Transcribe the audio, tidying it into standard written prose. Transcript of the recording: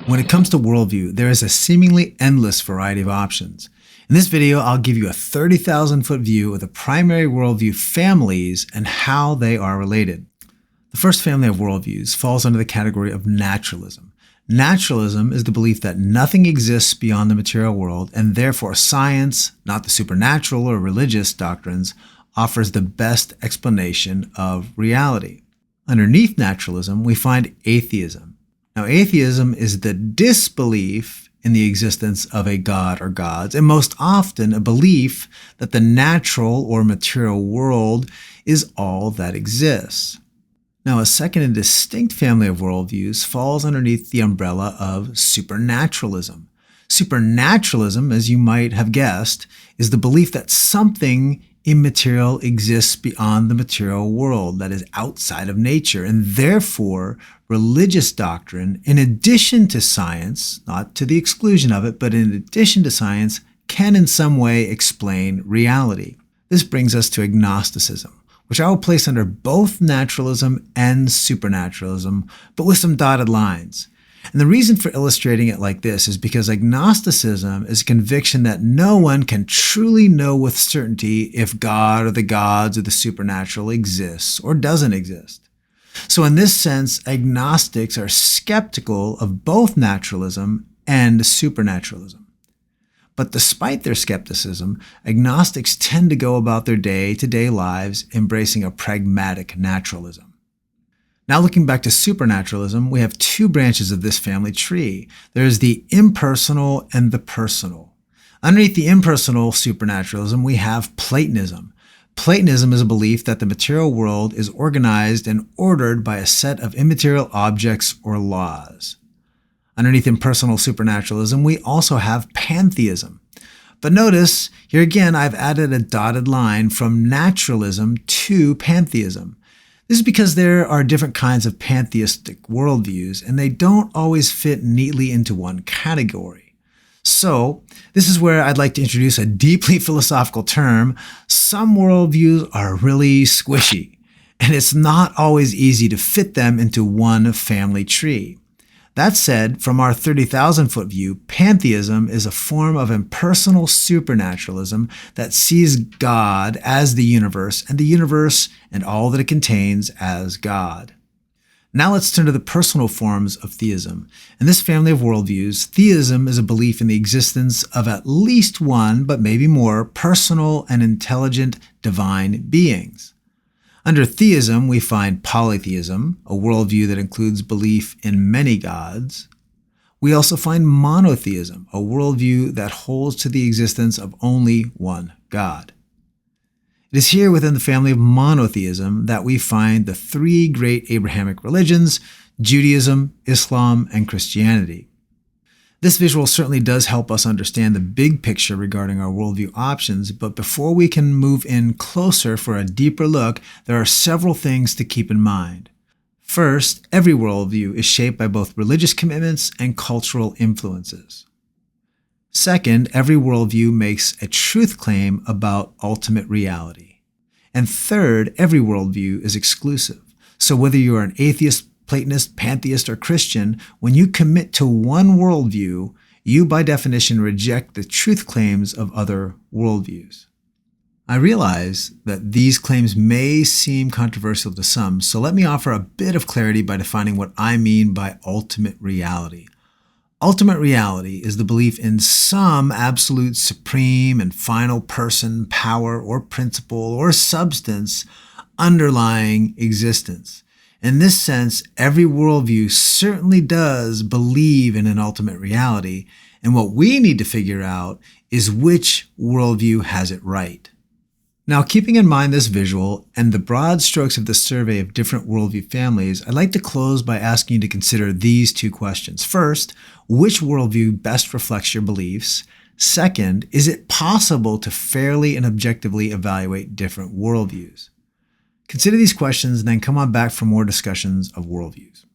When it comes to worldview, there is a seemingly endless variety of options. In this video, I'll give you a 30,000-foot view of the primary worldview families and how they are related. The first family of worldviews falls under the category of naturalism. Naturalism is the belief that nothing exists beyond the material world, and therefore science, not the supernatural or religious doctrines, offers the best explanation of reality. Underneath naturalism, we find atheism. Now, atheism is the disbelief in the existence of a god or gods, and most often a belief that the natural or material world is all that exists. Now, a second and distinct family of worldviews falls underneath the umbrella of supernaturalism. Supernaturalism, as you might have guessed, is the belief that something immaterial exists beyond the material world, that is outside of nature, and therefore religious doctrine, in addition to science, not to the exclusion of it, but in addition to science, can in some way explain reality. This brings us to agnosticism, which I will place under both naturalism and supernaturalism, but with some dotted lines. And the reason for illustrating it like this is because agnosticism is a conviction that no one can truly know with certainty if God or the gods or the supernatural exists or doesn't exist. So in this sense, agnostics are skeptical of both naturalism and supernaturalism. But despite their skepticism, agnostics tend to go about their day-to-day lives embracing a pragmatic naturalism. Now looking back to supernaturalism, we have two branches of this family tree. There is the impersonal and the personal. Underneath the impersonal supernaturalism, we have Platonism. Platonism is a belief that the material world is organized and ordered by a set of immaterial objects or laws. Underneath impersonal supernaturalism, we also have pantheism. But notice, here again, I've added a dotted line from naturalism to pantheism. This is because there are different kinds of pantheistic worldviews, and they don't always fit neatly into one category. So, this is where I'd like to introduce a deeply philosophical term. Some worldviews are really squishy, and it's not always easy to fit them into one family tree. That said, from our 30,000-foot view, pantheism is a form of impersonal supernaturalism that sees God as the universe and all that it contains as God. Now let's turn to the personal forms of theism. In this family of worldviews, theism is a belief in the existence of at least one, but maybe more, personal and intelligent divine beings. Under theism, we find polytheism, a worldview that includes belief in many gods. We also find monotheism, a worldview that holds to the existence of only one God. It is here within the family of monotheism that we find the three great Abrahamic religions, Judaism, Islam, and Christianity. This visual certainly does help us understand the big picture regarding our worldview options, but before we can move in closer for a deeper look, there are several things to keep in mind. First, every worldview is shaped by both religious commitments and cultural influences. Second, every worldview makes a truth claim about ultimate reality. And third, every worldview is exclusive. So whether you are an atheist, Platonist, pantheist, or Christian, when you commit to one worldview, you by definition reject the truth claims of other worldviews. I realize that these claims may seem controversial to some, so let me offer a bit of clarity by defining what I mean by ultimate reality. Ultimate reality is the belief in some absolute supreme and final person, power, or principle, or substance underlying existence. In this sense, every worldview certainly does believe in an ultimate reality, and what we need to figure out is which worldview has it right. Now, keeping in mind this visual and the broad strokes of the survey of different worldview families, I'd like to close by asking you to consider these two questions. First, which worldview best reflects your beliefs? Second, is it possible to fairly and objectively evaluate different worldviews? Consider these questions and then come on back for more discussions of worldviews.